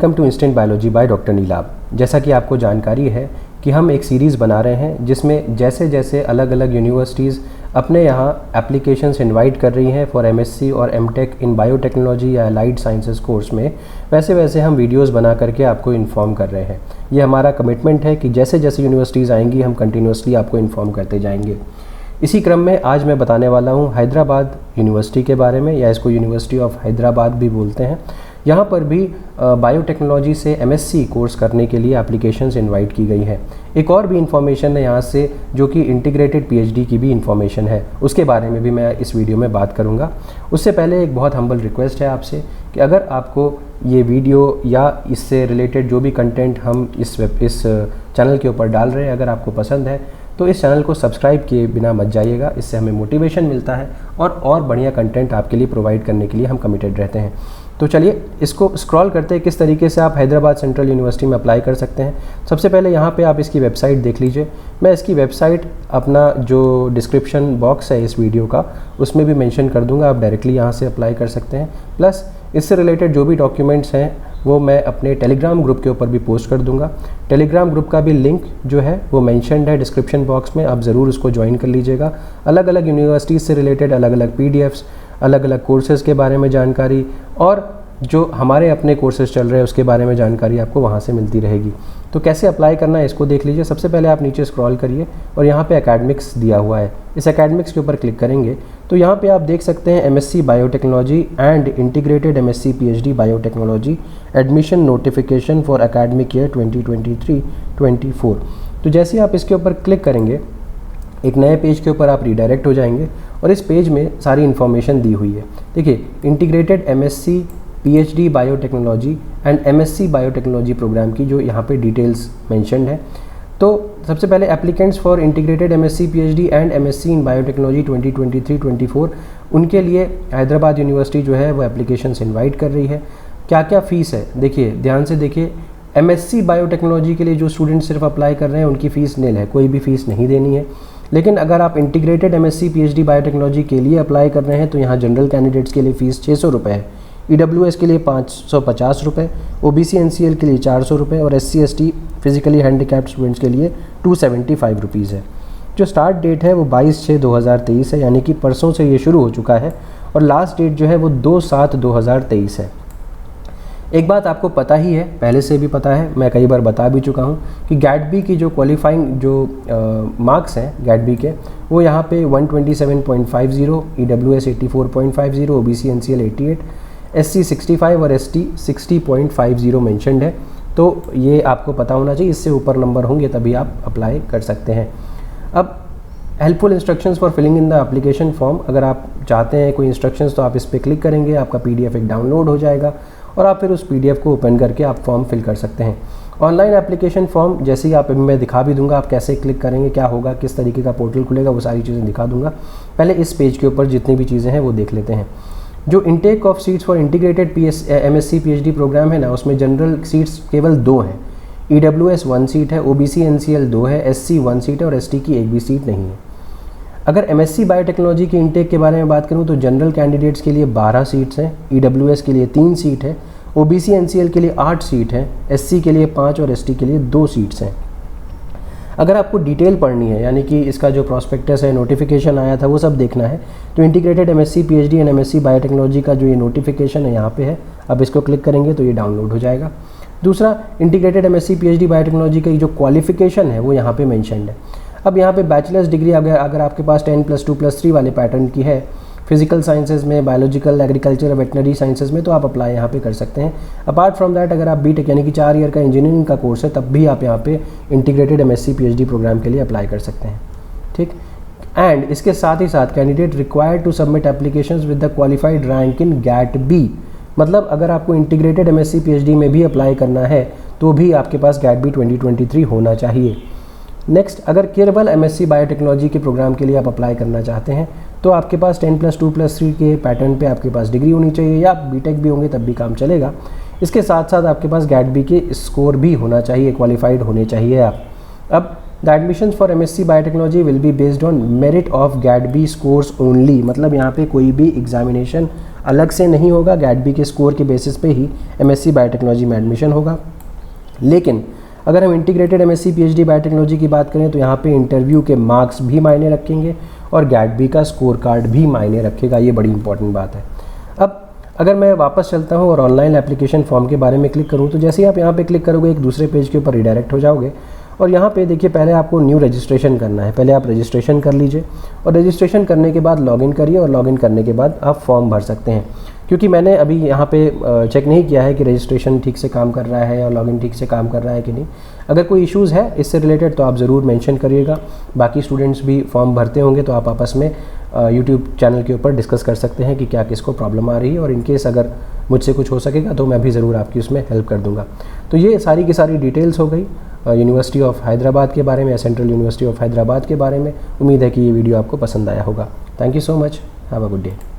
Welcome to instant biology by doctor Nilabh. जैसा कि आपको जानकारी है कि हम एक सीरीज़ बना रहे हैं जिसमें जैसे जैसे अलग अलग यूनिवर्सिटीज़ अपने यहाँ एप्लीकेशंस इनवाइट कर रही हैं फॉर एमएससी और एमटेक इन बायोटेक्नोलॉजी या अलाइड साइंसेज कोर्स में, वैसे वैसे हम वीडियोस बना करके आपको इन्फॉर्म कर रहे हैं। ये हमारा कमिटमेंट है कि जैसे जैसे यूनिवर्सिटीज़ आएंगी हम कंटिन्यूसली आपको इन्फॉर्म करते जाएंगे। इसी क्रम में आज मैं बताने वाला हूँ हैदराबाद यूनिवर्सिटी के बारे में, या इसको यूनिवर्सिटी ऑफ हैदराबाद भी बोलते हैं। यहाँ पर भी बायोटेक्नोलॉजी से एमएससी कोर्स करने के लिए एप्लीकेशंस इनवाइट की गई है। एक और भी इन्फॉर्मेशन है यहाँ से जो कि इंटीग्रेटेड पीएचडी की भी इन्फॉर्मेशन है, उसके बारे में भी मैं इस वीडियो में बात करूँगा। उससे पहले एक बहुत हम्बल रिक्वेस्ट है आपसे कि अगर आपको ये वीडियो या इससे रिलेटेड जो भी कंटेंट हम इस चैनल के ऊपर डाल रहे हैं, अगर आपको पसंद है तो इस चैनल को सब्सक्राइब किए बिना मत जाइएगा। इससे हमें मोटिवेशन मिलता है और बढ़िया कंटेंट आपके लिए प्रोवाइड करने के लिए हम कमिटेड रहते हैं। तो चलिए इसको स्क्रॉल करते हैं किस तरीके से आप हैदराबाद सेंट्रल यूनिवर्सिटी में अप्लाई कर सकते हैं। सबसे पहले यहाँ पे आप इसकी वेबसाइट देख लीजिए। मैं इसकी वेबसाइट अपना जो डिस्क्रिप्शन बॉक्स है इस वीडियो का उसमें भी मेंशन कर दूँगा, आप डायरेक्टली यहाँ से अप्लाई कर सकते हैं। प्लस इससे रिलेटेड जो भी डॉक्यूमेंट्स हैं वो मैं अपने टेलीग्राम ग्रुप के ऊपर भी पोस्ट कर दूंगा। टेलीग्राम ग्रुप का भी लिंक जो है वो मेंशन्ड है डिस्क्रिप्शन बॉक्स में, आप ज़रूर उसको ज्वाइन कर लीजिएगा। अलग अलग यूनिवर्सिटीज़ से रिलेटेड अलग अलग पीडीएफ्स, अलग अलग कोर्सेज़ के बारे में जानकारी और जो हमारे अपने कोर्सेज चल रहे हैं उसके बारे में जानकारी आपको वहाँ से मिलती रहेगी। तो कैसे अप्लाई करना है इसको देख लीजिए। सबसे पहले आप नीचे स्क्रॉल करिए और यहाँ पे एकेडमिक्स दिया हुआ है, इस एकेडमिक्स के ऊपर क्लिक करेंगे तो यहाँ पे आप देख सकते हैं MSc biotechnology and integrated MSc PhD biotechnology admission notification for academic year 2023-24। तो जैसे आप इसके ऊपर क्लिक करेंगे एक नए पेज के ऊपर आप रीडायरेक्ट हो जाएंगे और इस पेज में सारी इन्फॉर्मेशन दी हुई है। देखिए, integrated MSc PhD biotechnology and MSc biotechnology program की जो यहाँ पे डिटेल्स मेंशन्ड है। तो सबसे पहले applicants for integrated MSc PhD and MSc in biotechnology 2023-24 उनके लिए हैदराबाद यूनिवर्सिटी जो है वो एप्लीकेशंस इनवाइट कर रही है। क्या क्या फ़ीस है देखिए, ध्यान से देखिए। एमएससी बायोटेक्नोलॉजी के लिए जो स्टूडेंट सिर्फ अप्लाई कर रहे हैं उनकी फ़ीस निल है, कोई भी फ़ीस नहीं देनी है। लेकिन अगर आप इंटीग्रेटेड एमएससी पीएचडी बायोटेक्नोलॉजी के लिए अप्लाई कर रहे हैं तो यहाँ जनरल कैंडिडेट्स के लिए फ़ीस 600 रुपये है, ईडब्ल्यूएस के लिए 550 रुपये, ओबीसी एनसीएल के लिए 400 रुपये और SC ST physically handicapped students के लिए 275 रुपीज़ है। जो स्टार्ट डेट है वो 22/6/2023 है, यानी कि परसों से ये शुरू हो चुका है और लास्ट डेट जो है वो 2/7/2023 है। एक बात आपको पता ही है, पहले से भी पता है, मैं कई बार बता भी चुका हूँ कि गैट-बी की जो क्वालिफाइंग जो मार्क्स हैं गैट-बी के वो यहाँ पे 127.50, ईडब्ल्यूएस 84.50, ओबीसी एनसीएल 88, एससी 65 और एसटी 60.50 मेंशन्ड है। तो ये आपको पता होना चाहिए, इससे ऊपर नंबर होंगे तभी आप अप्लाई कर सकते हैं। अब helpful instructions for filling in the application form, अगर आप चाहते हैं कोई इंस्ट्रक्शंस तो आप इस पर क्लिक करेंगे, आपका पीडीएफ एक डाउनलोड हो जाएगा और आप फिर उस पीडीएफ को ओपन करके आप फॉर्म फिल कर सकते हैं। ऑनलाइन एप्लीकेशन फॉर्म जैसे ही आप मैं दिखा भी दूंगा, आप कैसे क्लिक करेंगे, क्या होगा, किस तरीके का पोर्टल खुलेगा, वो सारी चीज़ें दिखा दूंगा। पहले इस पेज के ऊपर जितनी भी चीज़ें हैं वो देख लेते हैं। जो intake of seats for integrated MSc PhD program है ना, उसमें जनरल सीट्स केवल 2 हैं, ईडब्ल्यूएस 1 सीट है, ओबीसी एनसीएल 2 है, एससी 1 सीट है और एसटी की एक भी सीट नहीं है। अगर एमएससी बायोटेक्नोलॉजी के इनटेक के बारे में बात करूं तो जनरल कैंडिडेट्स के लिए 12 सीट्स हैं, ईडब्ल्यूएस के लिए 3 सीट है, ओबीसी एनसीएल के लिए 8 सीट है, एससी के लिए 5 और एसटी के लिए 2 सीट्स हैं। अगर आपको डिटेल पढ़नी है, यानी कि इसका जो प्रॉस्पेक्टस है, नोटिफिकेशन आया था, वो सब देखना है तो integrated MSc PhD and MSc biotechnology का जो ये नोटिफिकेशन है यहाँ पे है, अब इसको क्लिक करेंगे तो ये डाउनलोड हो जाएगा। दूसरा, इंटीग्रेटेड एमएससी पीएचडी बायोटेक्नोलॉजी का जो क्वालिफिकेशन है वो यहाँ पे मेंशन्ड है। अब यहाँ पे बैचलर्स डिग्री अगर आपके पास 10+2+3 वाले पैटर्न की है फिजिकल साइंसेज में, बायोलॉजिकल, एग्रीकल्चर, वेटनरी साइंसेज में, तो आप अप्लाई यहाँ पे कर सकते हैं। अपार्ट फ्रॉम दैट अगर आप बीटेक यानी कि 4 ईयर का इंजीनियरिंग का कोर्स है तब भी आप यहाँ पे इंटीग्रेटेड एमएससी पीएचडी प्रोग्राम के लिए अप्लाई कर सकते हैं। ठीक, एंड इसके साथ ही साथ candidate required to submit applications with the qualified rank in GAT B, मतलब अगर आपको इंटीग्रेटेड एमएससी पीएचडी में भी अप्लाई करना है तो भी आपके पास गैट-बी 2023 होना चाहिए। नेक्स्ट, अगर केवल एमएससी बायोटेक्नोलॉजी के प्रोग्राम के लिए आप अप्लाई करना चाहते हैं तो आपके पास 10+2+3 के पैटर्न पे आपके पास डिग्री होनी चाहिए, या आप बीटेक भी होंगे तब भी काम चलेगा। इसके साथ साथ आपके पास गैट-बी के स्कोर भी होना चाहिए, क्वालिफाइड होने चाहिए आप। अब the admissions for MSc biotechnology will be based on merit of gate-B scores only, मतलब यहाँ पे कोई भी एग्जामिनेशन अलग से नहीं होगा, GAT-B के स्कोर के बेसिस पे ही MSc बायोटेक्नोलॉजी में एडमिशन होगा। लेकिन अगर हम इंटीग्रेटेड MSc PhD बायोटेक्नोलॉजी की बात करें तो यहाँ पे इंटरव्यू के मार्क्स भी मायने रखेंगे और GAT-B का स्कोर कार्ड भी मायने रखेगा। ये बड़ी इंपॉर्टेंट बात है। अब अगर मैं वापस चलता हूँ और ऑनलाइन एप्लीकेशन फॉर्म के बारे में क्लिक करूँ तो जैसे ही आप यहाँ पे क्लिक करोगे एक दूसरे पेज के ऊपर रिडायरेक्ट हो जाओगे और यहाँ पे देखिए पहले आपको न्यू रजिस्ट्रेशन करना है। पहले आप रजिस्ट्रेशन कर लीजिए और रजिस्ट्रेशन करने के बाद लॉगिन करिए और लॉगिन करने के बाद आप फॉर्म भर सकते हैं। क्योंकि मैंने अभी यहाँ पे चेक नहीं किया है कि रजिस्ट्रेशन ठीक से काम कर रहा है और लॉगिन ठीक से काम कर रहा है कि नहीं। अगर कोई इश्यूज़ है इससे रिलेटेड तो आप ज़रूर मेंशन करिएगा। बाकी स्टूडेंट्स भी फॉर्म भरते होंगे तो आप आपस में यूट्यूब चैनल के ऊपर डिस्कस कर सकते हैं कि क्या किसको प्रॉब्लम आ रही है और इनकेस अगर मुझसे कुछ हो सकेगा तो मैं भी ज़रूर आपकी उसमें हेल्प कर दूंगा। तो ये सारी की सारी डिटेल्स हो गई यूनिवर्सिटी ऑफ हैदराबाद के बारे में या सेंट्रल यूनिवर्सिटी ऑफ हैदराबाद के बारे में। उम्मीद है कि ये वीडियो आपको पसंद आया होगा। Thank you so much. Have a good day.